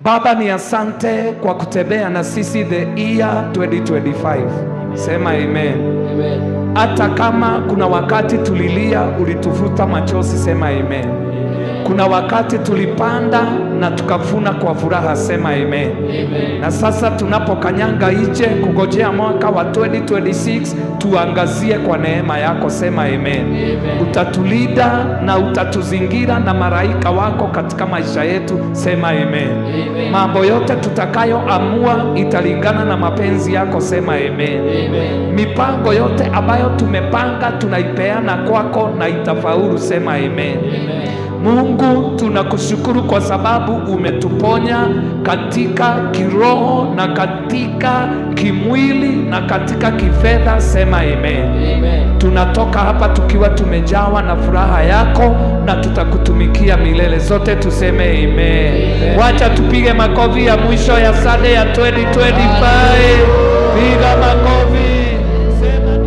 Baba, ni asante kwa kutembea na sisi the year 2025. Sema amen. Hata kama kuna wakati tulilia, ulitufuta machozi. Sema amen. Kuna wakati tulipanda na tukavuna kwa furaha. Sema amen. Na sasa tunapokanyanga nje kugojea mwaka wa 2026, tuangazie kwa neema yako. Sema amen. Utatulinda na utatuzingira na malaika wako katika maisha yetu. Sema amen. Mambo yote tutakayoamua italingana na mapenzi yako. Sema amen. Mipango yote ambayo tumepanga tunaipeana kwako na itafaulu. Sema amen. Mungu, tunakushukuru kwa sababu umetuponya katika kiroho na katika kimwili na katika kifedha. Sema amen. Tunatoka hapa tukiwa tumejawa na furaha yako na tutakutumikia milele. Zote tuseme amen. Wacha tupige makofi ya mwisho ya Sunday ya 2025.